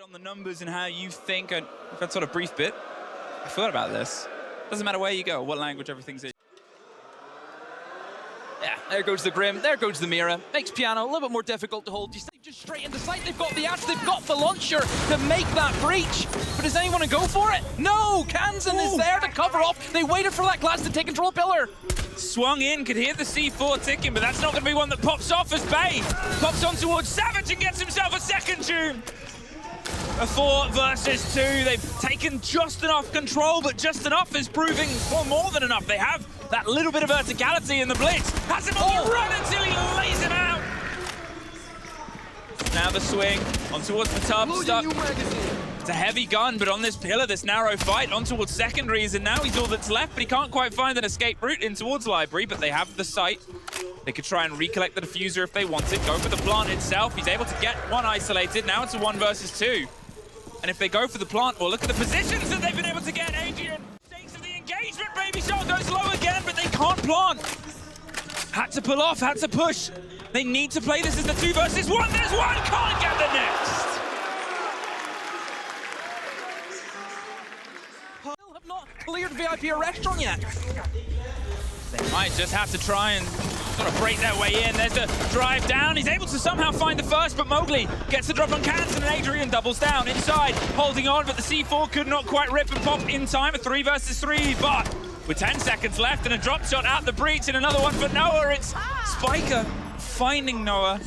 On the numbers and how you think, and that sort of brief bit, I thought about this. Doesn't matter where you go, what language everything's in. Yeah, there goes the Grim, there goes the Mira. Makes Piano a little bit more difficult to hold. Just straight into sight, they've got the Ash, they've got the launcher to make that breach. But does anyone go for it? No, Kansan is there to cover off. They waited for that glass to take control of Pillar. Swung in, could hear the C4 ticking, but that's not going to be one that pops off as Bay pops on towards Savage and gets himself a second Doom. A 4 versus 2. They've taken just enough control, but just enough is proving well, more than enough. They have that little bit of verticality in the blitz. Has him on the run until he lays him out. Now the swing on towards the tub. Stuck. It's a heavy gun, but on this pillar, this narrow fight, on towards secondaries, and now he's all that's left, but he can't quite find an escape route in towards library, but they have the site. They could try and recollect the diffuser if they wanted, go for the plant itself. He's able to get one isolated. Now it's a 1 versus 2. And if they go for the plant, well, look at the positions that they've been able to get. Adrian, stakes of the engagement, Baby Shot goes low again, but they can't plant. Had to pull off, had to push. They need to play this as the 2 versus 1. There's one, can't get the next. Still have not cleared VIP a restaurant yet. They might just have to try and sort of break their way in. There's the drive down. He's able to somehow find the first, but Mowgli gets the drop on Kansan, and Adrian doubles down inside, holding on, but the C4 could not quite rip and pop in time. A 3 versus 3, but with 10 seconds left and a drop shot at the breach and another one for Noah, it's Spiker finding Noah.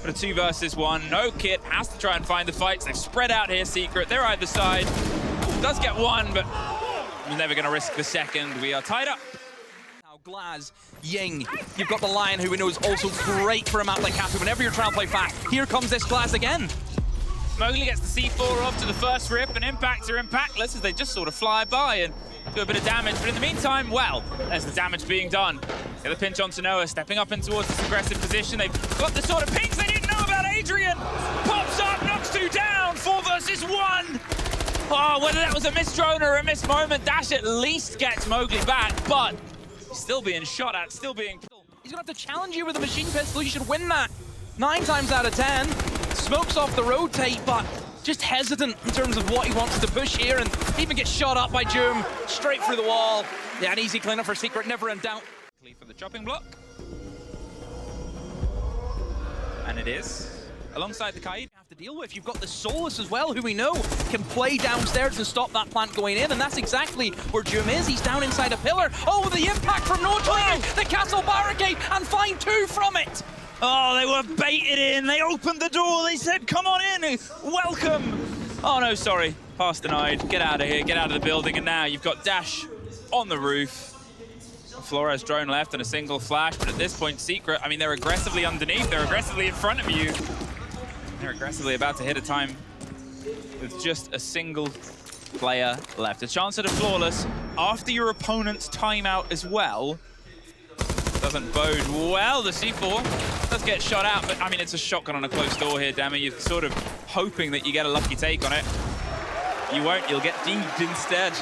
But a 2 versus 1, no kit, has to try and find the fights. They've spread out here, Secret. They're either side. Does get one, but he's never going to risk the second. We are tied up. Glaz, Ying, you've got the Lion, who we know is also great for a map like Capu. Whenever you're trying to play fast, here comes this Glaz again. Mowgli gets the C4 off to the first rip, and impacts are impactless as they just sort of fly by and do a bit of damage. But in the meantime, well, there's the damage being done. Get the pinch onto Noah, stepping up in towards this aggressive position. They've got the sort of pings they didn't know about. Adrian pops up, knocks 2 down, 4 versus 1. Oh, whether that was a missed drone or a missed moment, Dash at least gets Mowgli back, but still being shot at, still being... He's gonna have to challenge you with a machine pistol. You should win that 9 times out of 10. Smokes off the rotate, but just hesitant in terms of what he wants to push here, and even gets shot up by Joom straight through the wall. Yeah, an easy cleanup for Secret, never in doubt. For the chopping block. And it is. Alongside the Kaid. Have to deal with. You've got the Solus as well, who we know can play downstairs and stop that plant going in, and that's exactly where Joom is. He's down inside a pillar. Oh, the impact from no trigger, the castle barricade, and find 2 from it. Oh, they were baited in. They opened the door. They said, come on in. Welcome. Oh, no, sorry. Pass denied. Get out of here. Get out of the building. And now you've got Dash on the roof. Flores drone left and a single flash, but at this point, Secret, I mean, they're aggressively underneath. They're aggressively in front of you. They're aggressively about to hit a time with just a single player left. A chance at a flawless after your opponent's timeout as well. Doesn't bode well. The C4 does get shot out, but I mean, it's a shotgun on a closed door here, Demi. You're sort of hoping that you get a lucky take on it. You won't, you'll get deeped instead.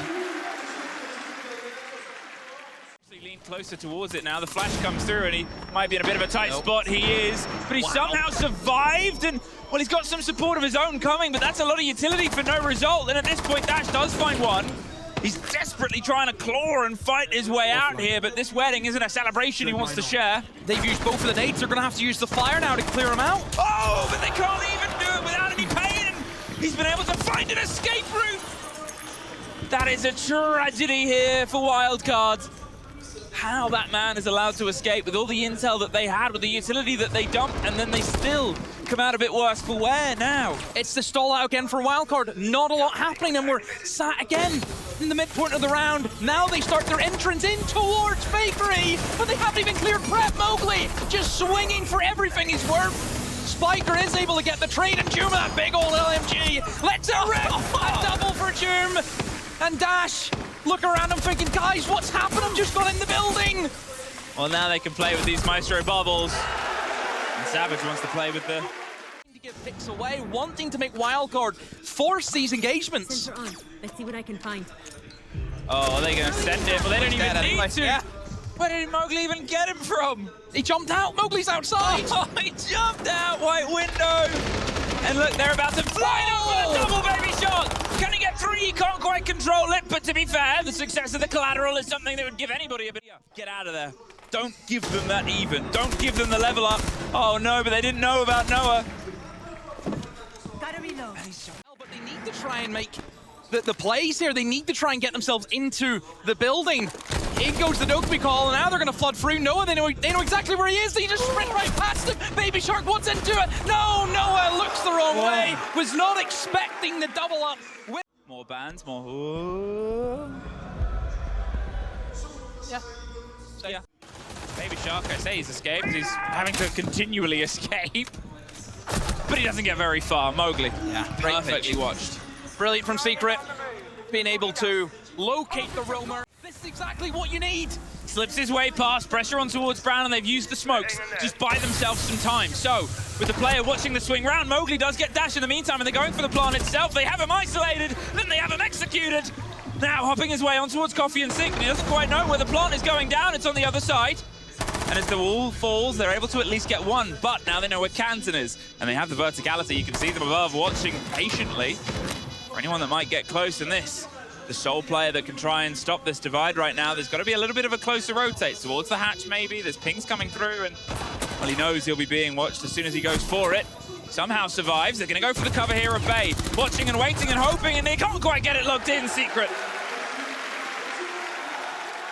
Lean closer towards it now. The flash comes through and he might be in a bit of a tight spot. He is, but he somehow survived, and well, he's got some support of his own coming, but that's a lot of utility for no result. And at this point, Dash does find one. He's desperately trying to claw and fight his way out here, but this wedding isn't a celebration he wants to share. They've used both of the nades. They're going to have to use the fire now to clear him out. Oh, but they can't even do it without any pain, and he's been able to find an escape route. That is a tragedy here for Wildcard. How that man is allowed to escape with all the intel that they had, with the utility that they dumped, and then they still come out a bit worse for wear now. It's the stall out again for Wildcard. Not a lot happening, and we're sat again in the midpoint of the round. Now they start their entrance in towards Bakery, but they haven't even cleared prep. Mowgli just swinging for everything he's worth. Spiker is able to get the trade, and Joom, that big old LMG, lets it rip. A double for Joom. And Dash, look around and thinking, guys, what's happened? I'm just got in the building. Well, now they can play with these Maestro bubbles. And Savage wants to play with the... To give picks away, wanting to make Wildcard force these engagements. Sensor on. Let's see what I can find. Oh, are they going to send it? Well, they don't even need to. Yeah. Where did Mowgli even get him from? He jumped out. Mowgli's outside. Oh, he jumped out. White window. And look, they're about to fly over the double, Baby Shark. Can he get three? He can't quite control it, but to be fair, the success of the collateral is something that would give anybody a bit. Get out of there. Don't give them that even. Don't give them the level up. Oh no, but they didn't know about Noah. Gotta reload. But they need to try and make the plays here. They need to try and get themselves into the building. In goes the Dokkaebi call, and now they're going to flood through Noah. They know exactly where he is. They just sprint right past him. Baby Shark wants into it. No, Noah looks the wrong way. Was not expecting the double up. More bands, more. Ooh. Yeah. So yeah. Baby Shark, I say he's escaped. He's having to continually escape. But he doesn't get very far. Mowgli. Yeah, Perfectly watched. Brilliant from Secret. Being able to locate the roamer. This is exactly what you need. Slips his way past, pressure on towards Brown, and they've used the smokes to just buy themselves some time. So, with the player watching the swing round, Mowgli does get Dash in the meantime, and they're going for the plant itself. They have him isolated, then they have him executed. Now, hopping his way on towards Coffee and Sink, and he doesn't quite know where the plant is going down. It's on the other side. And as the wall falls, they're able to at least get one. But now they know where Canton is, and they have the verticality. You can see them above watching patiently. For anyone that might get close in this, the sole player that can try and stop this divide right now, there's got to be a little bit of a closer rotate towards the hatch maybe. There's pings coming through, and well, he knows he'll be being watched as soon as he goes for it. Somehow survives. They're going to go for the cover here of Bay. Watching and waiting and hoping, and they can't quite get it locked in, Secret.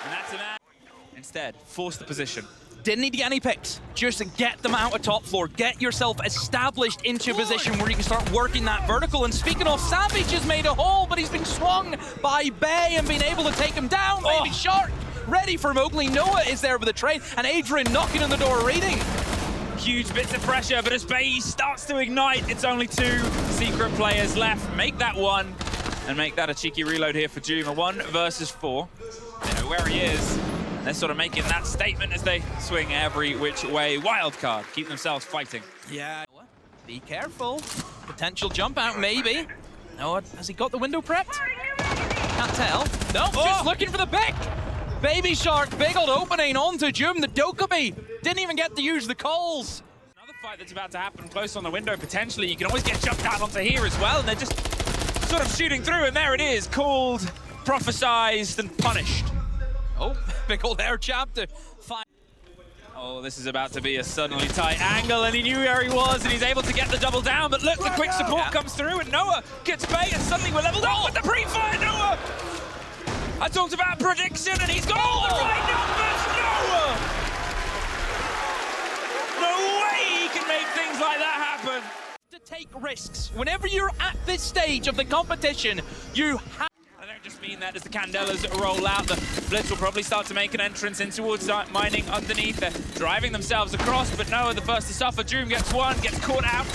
And that's a man. Instead, force the position. Didn't need to get any picks, just to get them out of top floor, get yourself established into a position where you can start working that vertical. And speaking of, Savage has made a hole, but he's been swung by Bay and been able to take him down. Baby Shark ready for Mowgli. Noah is there with a trade, and Adrian knocking on the door, reading. Huge bits of pressure, but as Bay starts to ignite, it's only two Secret players left. Make that one, and make that a cheeky reload here for Doom. A 1 versus 4. They know where he is. They're sort of making that statement as they swing every which way. Wildcard, keep themselves fighting. Yeah. Be careful. Potential jump out, maybe. Noah, has he got the window prepped? Can't tell. No, just looking for the pick. Baby Shark, big old opening onto Jum. The Dokkaebi didn't even get to use the calls. Another fight that's about to happen close on the window, potentially. You can always get jumped out onto here as well, and they're just sort of shooting through, and there it is, called, prophesized, and punished. Oh, big old air jab to find. Oh, this is about to be a suddenly tight angle, and he knew where he was, and he's able to get the double down, but look, the quick support comes through, and Noah gets bait, and suddenly we're leveled up with the pre-fire, Noah! I talked about prediction, and he's got all the right numbers, Noah! No way he can make things like that happen! To take risks. Whenever you're at this stage of the competition, you have. I don't just mean that as the Candelas roll out. The Blitz will probably start to make an entrance in towards mining underneath. They're driving themselves across, but Noah the first to suffer. Doom gets one, gets caught out.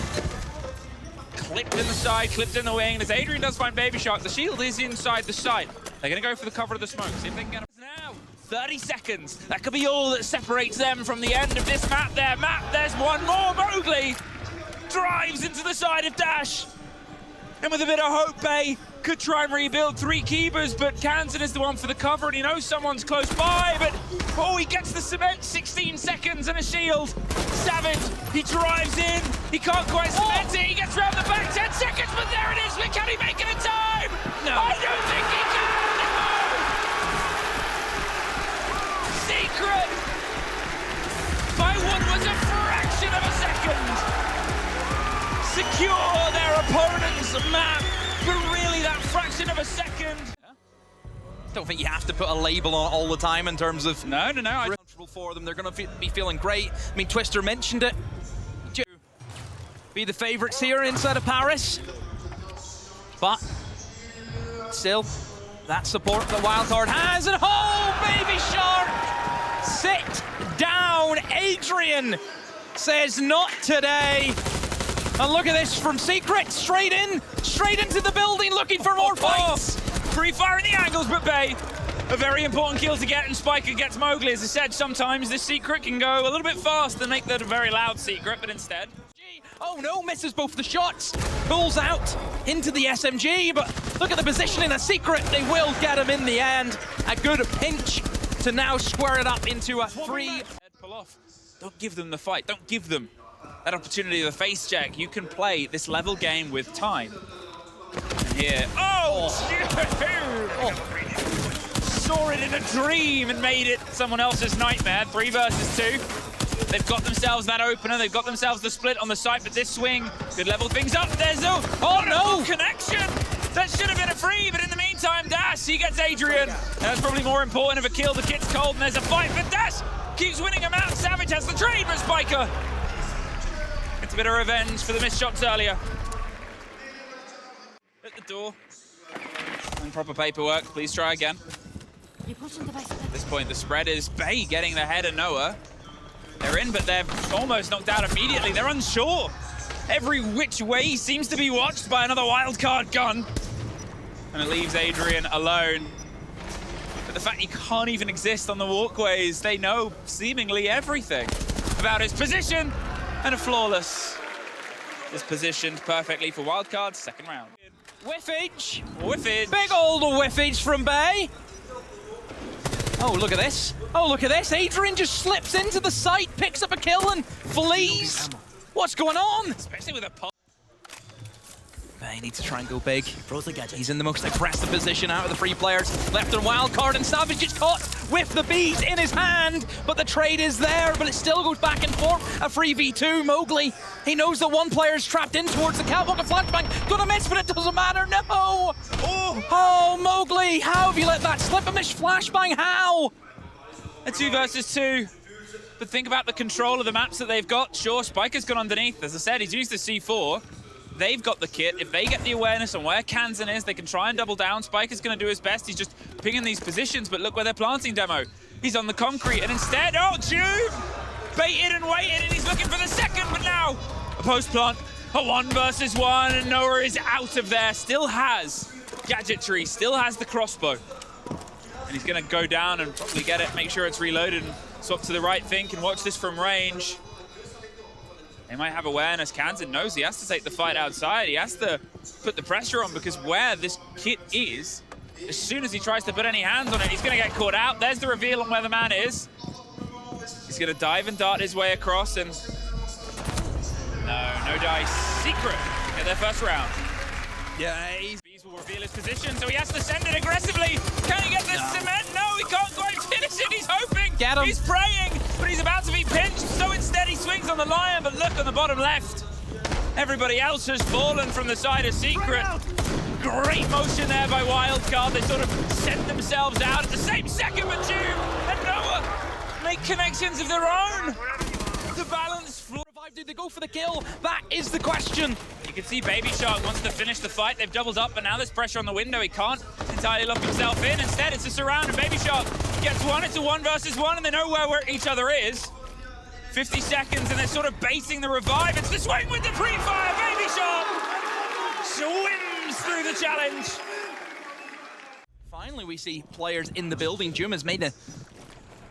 Clipped in the side, clipped in the wing. As Adrian does find Baby Shark, the shield is inside the site. They're going to go for the cover of the smoke. See if they can get it. Now, 30 seconds. That could be all that separates them from the end of this map. There's one more. Mowgli drives into the side of Dash. And with a bit of hope, Bay could try and rebuild 3 keepers, but Canton is the one for the cover, and he knows someone's close by, but oh, he gets the cement, 16 seconds and a shield. Savage, he drives in, he can't quite cement it, he gets round the back, 10 seconds, but there it is, but can he make it in time? No. I don't think he can, no! Secret, by what was a fraction of a second, secure their opponent's map, but really that fraction of a second. Don't think you have to put a label on all the time in terms of No. comfortable for them. They're going to be feeling great. I mean, Twister mentioned it. Be the favorites here inside of Paris, but still, that support that Wildcard has, and Baby Shark, sit down. Adrian says not today. And look at this from Secret, straight into the building, looking for more fights. Pre-fire in the angles, but Bay, a very important kill to get, and Spiker gets Mowgli. As I said, sometimes this Secret can go a little bit fast and make that a very loud Secret, but instead... Oh no, misses both the shots. Pulls out into the SMG, but look at the positioning of Secret. They will get him in the end. A good pinch to now square it up into a 3. Pull off. Don't give them the fight. Don't give them that opportunity of a face check. You can play this level game with time. And here, oh! Saw it in a dream and made it someone else's nightmare. 3 versus 2. They've got themselves that opener. They've got themselves the split on the site, but this swing could level things up. There's no connection. That should have been a free, but in the meantime, Dash, he gets Adrian. That's probably more important of a kill. The kit's cold, and there's a fight, but Dash keeps winning him out. Savage has the trade, but Spiker gets a bit of revenge for the missed shots earlier. At the door. Improper paperwork. Please try again. At this point, the spread is Bay getting the head of Noah. They're in, but they're almost knocked out immediately. They're unsure. Every which way seems to be watched by another wildcard gun. And it leaves Adrian alone. But the fact he can't even exist on the walkways, they know seemingly everything about his position. And a flawless is positioned perfectly for wildcard, second round. Whiffage. Whiffage. Big old whiffage from Bay. Oh, look at this. Oh, look at this. Adrian just slips into the site, picks up a kill and flees. What's going on? Especially with a pop. Bay needs to try and go big. He's in the most aggressive position out of the 3 players. Left on Wildcard, and Savage gets caught with the bees in his hand. But the trade is there, but it still goes back and forth. A 3v2. Mowgli, he knows that one player's trapped in towards the catwalk. A flashbang. Gonna miss, but it doesn't matter. No! Oh, Mowgli, how have you let that slip? A missed flashbang, how? A 2 versus 2. But think about the control of the maps that they've got. Sure, Spiker's gone underneath. As I said, he's used the C4. They've got the kit. If they get the awareness on where Kansan is, they can try and double down. Spiker's going to do his best. He's just pinging these positions, but look where they're planting, Demo. He's on the concrete, and instead, oh, June! Baited and waited, and he's looking for the second, but now a post plant, a 1 versus 1, and Noah is out of there. Still has gadgetry, still has the crossbow. And he's going to go down and probably get it, make sure it's reloaded, and swap to the right think and watch this from range. They might have awareness. Kansan knows he has to take the fight outside. He has to put the pressure on, because where this kit is, as soon as he tries to put any hands on it, he's going to get caught out. There's the reveal on where the man is. He's going to dive and dart his way across, and no dice. Secret get their first round. Yeah, Bees will reveal his position, so he has to send it aggressively. Can he get the cement? No, he can't quite finish it. He's hoping. Get him. He's praying, but he's about to be pinched. So instead, he swings on the lion, but look on the bottom left. Everybody else has fallen from the side of Secret. Great motion there by Wildcard. They sort of sent themselves out at the same second, but June and Noah make connections of their own. The balance floor. Did they go for the kill? That is the question. You can see Baby Shark wants to finish the fight. They've doubled up, but now there's pressure on the window. He can't entirely lock himself in. Instead, it's a surround, and Baby Shark gets one. It's a 1 versus 1, and they know where each other is. 50 seconds, and they're sort of baiting the revive. It's the swing with the pre-fire. Baby Shark swims through the challenge. Finally, we see players in the building. Jum has made a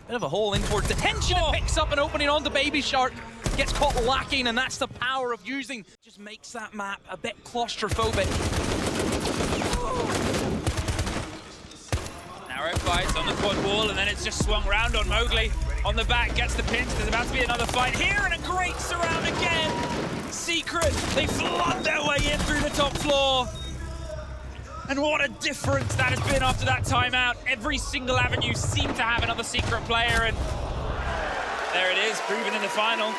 bit of a hole in towards detention and picks up an opening on the Baby Shark. Gets caught lacking, and that's the power of using. Just makes that map a bit claustrophobic. Narrow fights on the quad wall, and then it's just swung round on Mowgli. On the back, gets the pinch. There's about to be another fight here, and a great surround again. Secret, they flood their way in through the top floor. And what a difference that has been after that timeout. Every single avenue seemed to have another Secret player, and there it is, proven in the final.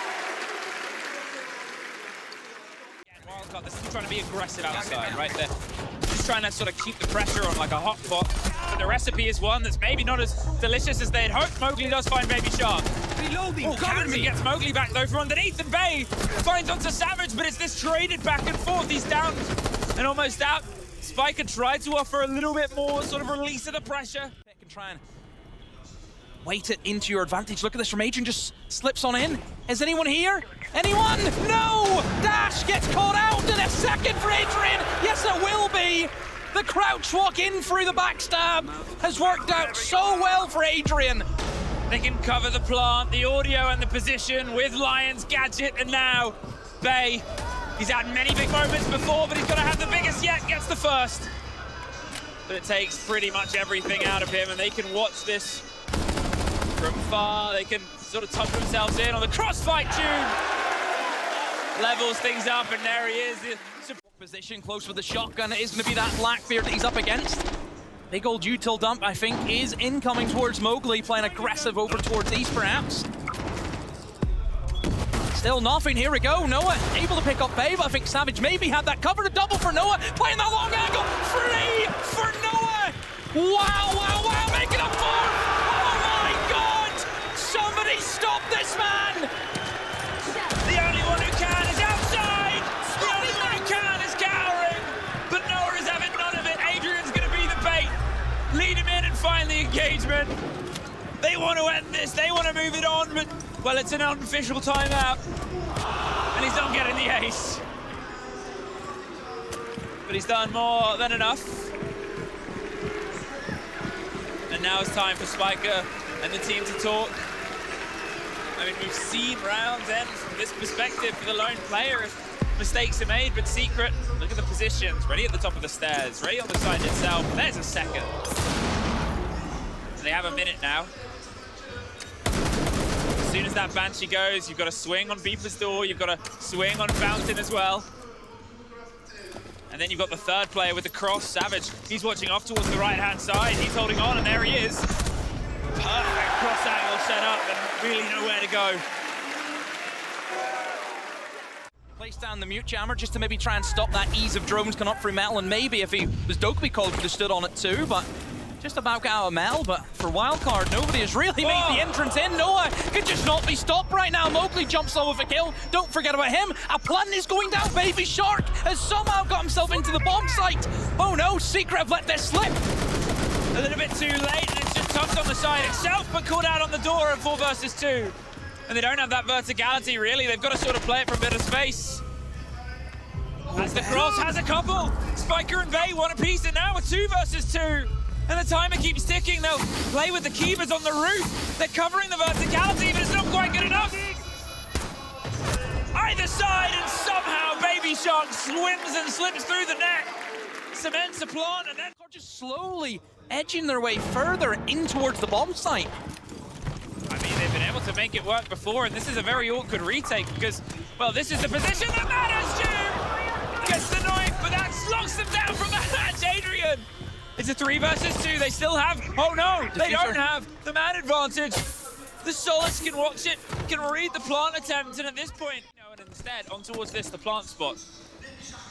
They're still trying to be aggressive outside, right? They're just trying to sort of keep the pressure on like a hot pot. But the recipe is one that's maybe not as delicious as they'd hoped. Mowgli does find Baby Shark. Reloading. Kansan gets Mowgli back though from underneath, and Bay finds onto Savage, but it's this traded back and forth. He's down and almost out. Spiker tried to offer a little bit more sort of release of the pressure. They can try and weight it into your advantage. Look at this from Adrian, just slips on in. Is anyone here? Anyone? No! Dash gets caught out, and a second for Adrian. Yes, it will be. The crouch walk in through the backstab has worked out so well for Adrian. They can cover the plant, the audio, and the position with Lion's gadget, and now Bay. He's had many big moments before, but he's got to have the biggest yet. Gets the first. But it takes pretty much everything out of him, and they can watch this from far. They can sort of tuck themselves in on the crossfight, June. levels things up, and there he is. Position close with the shotgun. It is going to be that Blackbeard that he's up against. Big old util dump, I think, is incoming towards Mowgli, playing aggressive over towards East, perhaps. Still nothing. Here we go. Noah able to pick up Babe. I think Savage maybe had that covered. A double for Noah. Playing that long angle. Free for Noah. Wow, wow, wow. Making a fourth. Oh my God. Somebody stop this man. The only one who can is outside. The only one who can is cowering. But Noah is having none of it. Adrian's going to be the bait. Lead him in and find the engagement. They want to end this. They want to move it on, but, well, it's an unofficial timeout. And he's not getting the ace. But he's done more than enough. And now it's time for Spiker and the team to talk. I mean, we've seen rounds end from this perspective for the lone player if mistakes are made, but Secret, look at the positions. Ready at the top of the stairs, ready on the side itself. There's a second. And they have a minute now. As soon as that Banshee goes, you've got to swing on Beeper's door, you've got to swing on Fountain as well. And then you've got the third player with the cross, Savage. He's watching off towards the right-hand side. He's holding on, and there he is. Perfect cross angle set up, and really nowhere to go. Place down the mute jammer just to maybe try and stop that ease of drones coming up through metal, and maybe if he was Dokkaebi called, could have stood on it too, but just about got out of Mel. But for Wildcard, nobody has really made the entrance in. Noah could just not be stopped right now. Mowgli jumps over for kill. Don't forget about him. A plan is going down. Baby Shark has somehow got himself into the bomb site. Oh no, Secret have let this slip. A little bit too late, and it's just tossed on the side itself, but caught out on the door at 4 versus 2. And they don't have that verticality, really. They've got to sort of play it from a bit of space. As the cross has a couple. Spiker and Bay one apiece, and now a 2 versus 2. And the timer keeps ticking. They'll play with the keepers on the roof. They're covering the verticality, but it's not quite good enough. Either side, and somehow Baby Shark swims and slips through the net. Cements a plant, and then just slowly edging their way further in towards the bomb site. I mean, they've been able to make it work before, and this is a very awkward retake because, well, this is the position that matters. Stu gets the knife, but that locks them down from the hatch. Adrian. It's a 3 versus 2. They still have, oh no, they don't have the man advantage. The Solace can watch it, can read the plant attempt, and at this point, and instead, on towards this, the plant spot.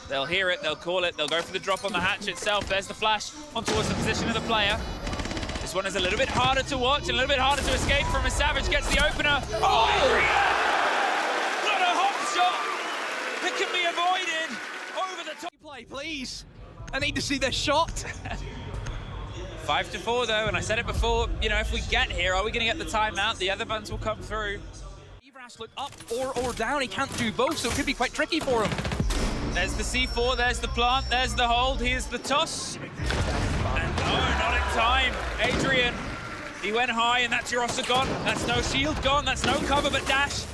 They'll hear it, they'll call it, they'll go for the drop on the hatch itself. There's the flash on towards the position of the player. This one is a little bit harder to watch, and a little bit harder to escape from as Savage gets the opener. Oh, Adrian! Not a hop shot that can be avoided over the top. Play, please. I need to see this shot. 5-4 though, and I said it before, you know, if we get here, are we gonna get the timeout? The other buns will come through. Evras look up or down, he can't do both, so it could be quite tricky for him. There's the C4, there's the plant, there's the hold, here's the toss. And no, not in time. Adrian, he went high, and that's your Ossa gone. That's no shield gone, that's no cover, but Dash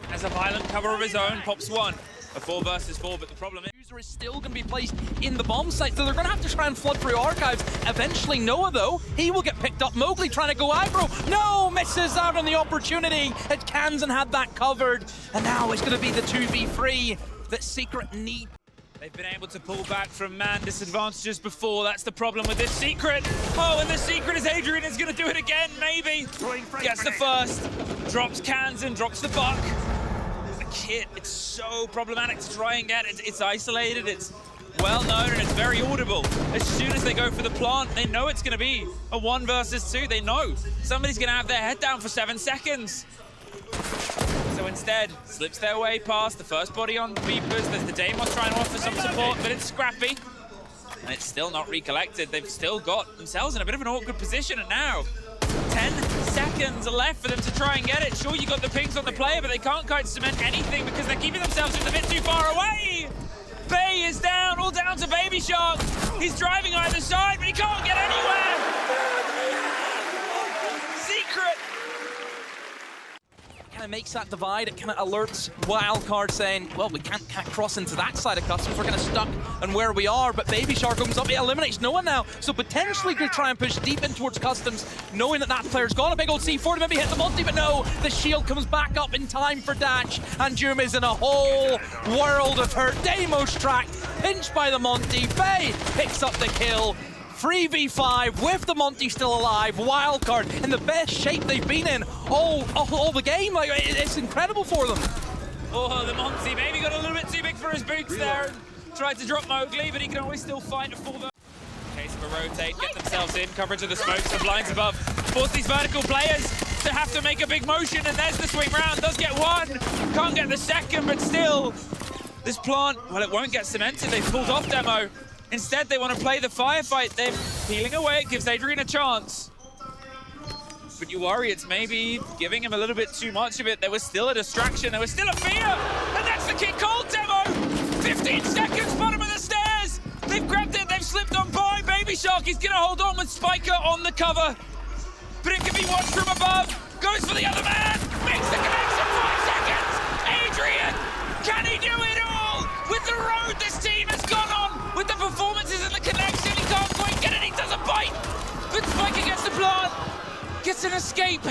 has a violent cover of his own, pops one. A 4 versus 4, but the problem is is still going to be placed in the bomb site, so they're going to have to try and flood through archives. Eventually, Noah, though, he will get picked up. Mowgli trying to go aggro. No, misses out on the opportunity. Kansan had that covered, and now it's going to be the 2v3 that Secret need. They've been able to pull back from man disadvantages before. That's the problem with this Secret. Oh, and the Secret is Adrian is going to do it again, maybe. Gets the first, drops Kansan, drops the buck. Kit, it's so problematic to try and get. It's isolated, it's well known, and it's very audible. As soon as they go for the plant, they know it's going to be a 1 versus 2. They know somebody's going to have their head down for 7 seconds. So instead, slips their way past the first body on Beepers. There's the Deimos trying to offer some support, but it's scrappy. And it's still not recollected. They've still got themselves in a bit of an awkward position, and now 10 seconds left for them to try and get it. Sure, you got the pings on the player, but they can't quite cement anything because they're keeping themselves just a bit too far away. Bay is down, all down to Baby Shark. He's driving either side, but he can't get anywhere. Secret. Kind of makes that divide. It kind of alerts Wildcard saying, well, we can't cross into that side of Customs. We're kind of stuck on where we are. But Baby Shark opens up. It eliminates Noah now. So potentially could try and push deep in towards Customs, knowing that that player's gone. A big old C4 to maybe hit the multi, but no. The shield comes back up in time for Dash. And Doom is in a whole world of hurt. Deimos tracked, pinched by the Monty. Faye picks up the kill. 3v5 with the Monty still alive. Wildcard in the best shape they've been in all the game. Like, it's incredible for them. Oh, the Monty maybe got a little bit too big for his boots there. Tried to drop Mowgli, but he can always still find a full burst. Case of a rotate, get themselves in, coverage of the smokes, the blinds above. Force these vertical players to have to make a big motion, and there's the swing round. Does get one, can't get the second, but still. This plant, well, it won't get cemented. They've pulled off Demo. Instead, they want to play the firefight. They're peeling away. It gives Adrian a chance. But you worry it's maybe giving him a little bit too much of it. There was still a distraction. There was still a fear. And that's the kick called, Demo. 15 seconds, bottom of the stairs. They've grabbed it. They've slipped on by. Baby Shark, he's going to hold on with Spiker on the cover. But it can be watched from above. Goes for the other man. Makes the connection. 5 seconds. Adrian, can he do it all? With the road this team has gone on. With the performances and the connection, he can't quite get it. He does a bite. But Spiker gets the plant. Gets an escape.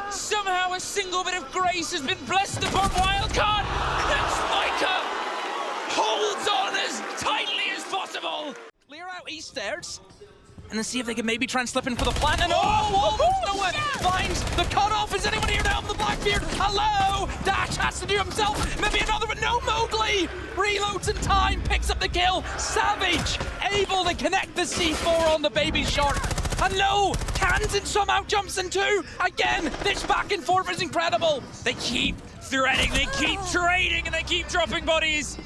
Somehow a single bit of grace has been blessed upon Wildcard. And Spiker holds on as tightly as possible. Clear out east stairs. And then see if they can maybe try and slip in for the plant. And there's no one. Finds the cutoff. Is anyone here to help the Blackbeard? Hello! Dash has to do himself. Maybe another one. No, Mowgli! Reloads in time. Picks up the kill. Savage able to connect the C4 on the Baby Shark. And no! Kansan somehow jumps in too. Again, this back and forth is incredible. They keep threading, they keep trading, and they keep dropping bodies.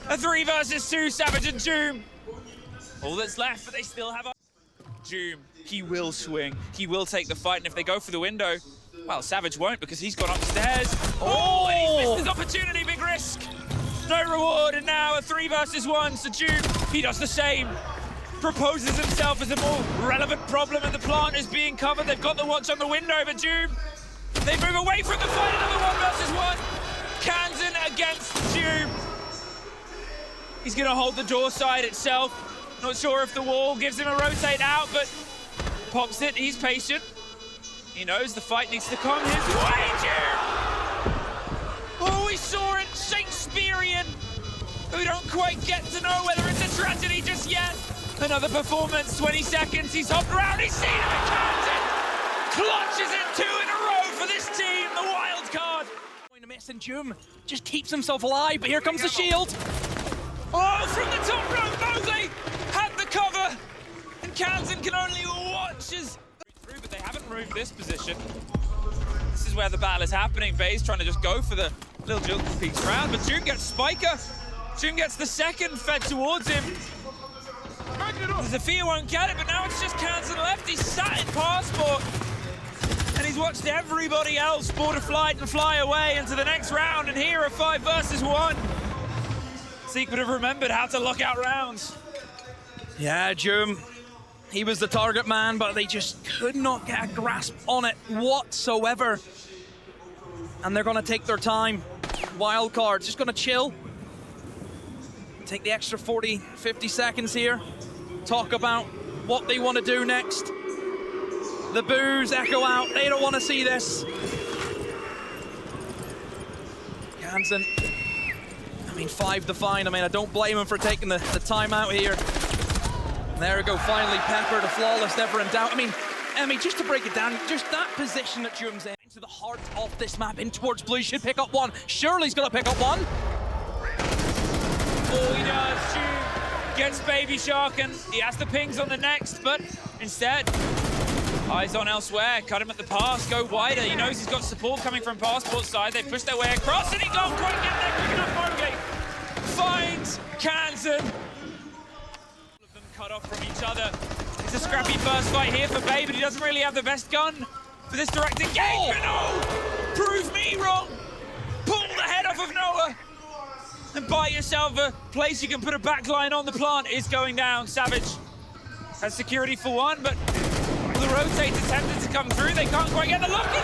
A 3 versus 2, Savage and Doom. All that's left, but they still have Doom, he will swing. He will take the fight, and if they go for the window, well, Savage won't because he's gone upstairs. Oh, and he's missed his opportunity, big risk. No reward, and now a 3 versus 1, so Doom, he does the same. Proposes himself as a more relevant problem, and the plant is being covered. They've got the watch on the window, but Doom, they move away from the fight, another 1 versus 1. Kansan against Doom. He's gonna hold the door side itself. Not sure if the wall gives him a rotate out, but pops it. He's patient. He knows the fight needs to come his way, Doom! Oh, we saw it, Shakespearean. We don't quite get to know whether it's a tragedy just yet. Another performance, 20 seconds. He's hopped around, he's seen him at Kansan. Clutches it 2 in a row for this team, the Wildcard. Going to miss, and Doom just keeps himself alive, but here comes the shield. Oh, from the top row, Mowgli had the cover, and Kansan can only watch as through, but they haven't moved this position. This is where the battle is happening. Bay's trying to just go for the little Jill peeks round, but Doom gets Spiker. Doom gets the second fed towards him. Zafir won't get it, but now it's just Kansan left. He's sat in Passport, and he's watched everybody else board a flight and fly away into the next round, and here a 5 versus 1. Zeke would have remembered how to lock out rounds. Yeah, Doom, he was the target man, but they just could not get a grasp on it whatsoever. And they're gonna take their time. Wildcard's just gonna chill. Take the extra 40, 50 seconds here. Talk about what they want to do next. The boos echo out. They don't want to see this. Kansan. I mean, 5 to find. I mean, I don't blame him for taking the timeout here. There we go, finally Pepper, the flawless, never in doubt. I mean, just to break it down, just that position that Doom's in, into the heart of this map, in towards blue, should pick up 1. Surely's gonna pick up 1. All he does, Doom gets Baby Shark, and he has the pings on the next, but instead, eyes on elsewhere, cut him at the pass, go wider. He knows he's got support coming from Passport side. They push their way across, and he don't quite get there quick enough. Mowgli finds Kansan. All of them cut off from each other. It's a scrappy first fight here for Bay, but he doesn't really have the best gun for this direct engagement. Oh! Prove me wrong. Pull the head off of Noah and buy yourself a place you can put a backline on. The plant is going down. Savage has security for 1, but the rotate attempted to come through. They can't quite get the lock in.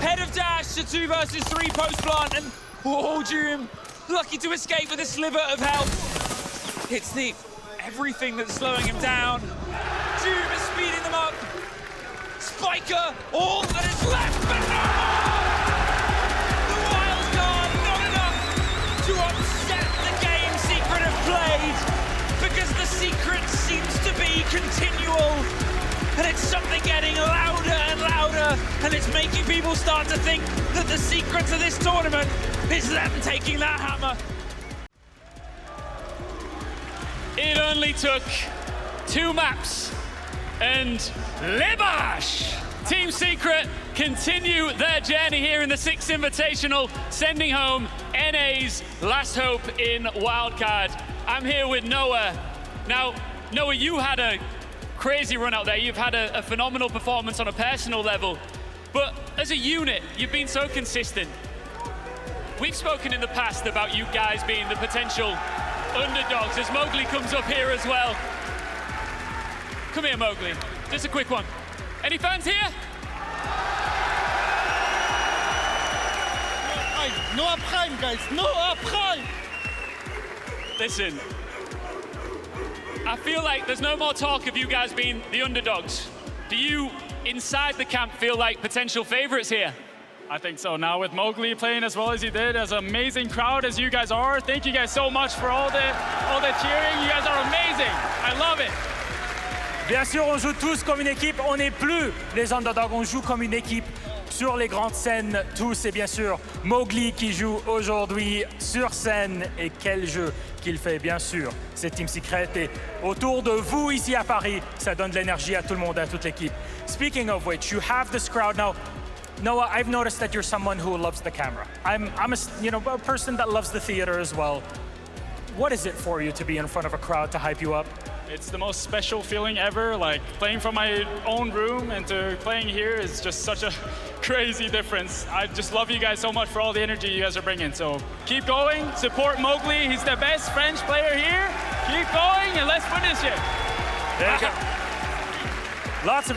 Head of dash to 2 versus 3 post plant, and oh, Doom, lucky to escape with a sliver of health. It's the everything that's slowing him down. Doom is speeding them up. Spiker, all that is left, but no more! The Wildcard, not enough to upset the game Secret have played, because the Secret seems to be continual, and it's something getting louder and louder, and it's making people start to think that the secret to this tournament is them taking that hammer. It only took 2 maps, and Libash! Team Secret continue their journey here in the Six Invitational, sending home NA's last hope in Wildcard. I'm here with Noah. Now, Noah, you had a crazy run out there. You've had a phenomenal performance on a personal level, but as a unit, you've been so consistent. We've spoken in the past about you guys being the potential underdogs, as Mowgli comes up here as well. Come here, Mowgli. Just a quick one. Any fans here? No prime, guys. No prime. Listen, I feel like there's no more talk of you guys being the underdogs. Do you, inside the camp, feel like potential favorites here? I think so. Now with Mowgli playing as well as he did, as an amazing crowd as you guys are, thank you guys so much for all the cheering. You guys are amazing. I love it. Bien sûr, on joue tous comme une équipe. On n'est plus les underdogs, on joue comme une équipe sur les grandes scènes, tous. Et bien sûr, Mowgli qui joue aujourd'hui sur scène. Et quel jeu qu'il fait, bien sûr. C'est Team Secret. Et autour de vous, ici à Paris, ça donne de l'énergie à tout le monde, à toute l'équipe. Speaking of which, you have this crowd now. Noah, I've noticed that you're someone who loves the camera. I'm a person that loves the theater as well. What is it for you to be in front of a crowd to hype you up? It's the most special feeling ever. Like playing from my own room and to playing here is just such a crazy difference. I just love you guys so much for all the energy you guys are bringing. So keep going, support Mowgli. He's the best French player here. Keep going and let's finish it. There you go. Lots of...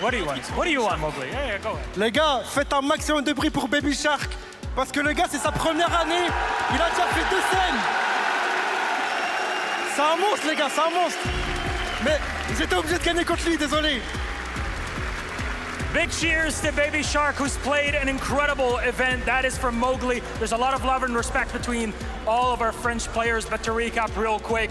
What do you want? What do you want, Mowgli? Yeah, go ahead. Les gars, faites un maximum de bruit pour Baby Shark. Parce que le gars, c'est sa première année. Il a déjà fait 2 scènes. C'est un monstre, les gars, c'est un monstre. Mais ils étaient obligés de gagner contre lui, désolé. Big cheers to Baby Shark, who's played an incredible event. That is from Mowgli. There's a lot of love and respect between all of our French players, but to recap real quick,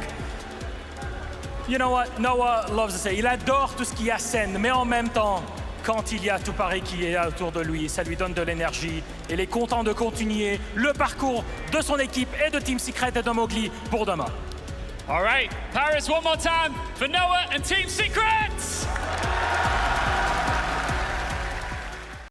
you know what? Noah loves to say, il adore tout ce qui est scène, mais en même temps, quand il y a tout Paris qui est là autour de lui, ça lui donne de l'énergie. Et il est content de continuer le parcours de son équipe et de Team Secret et de Mowgli pour demain. All right, Paris, one more time for Noah and Team Secret!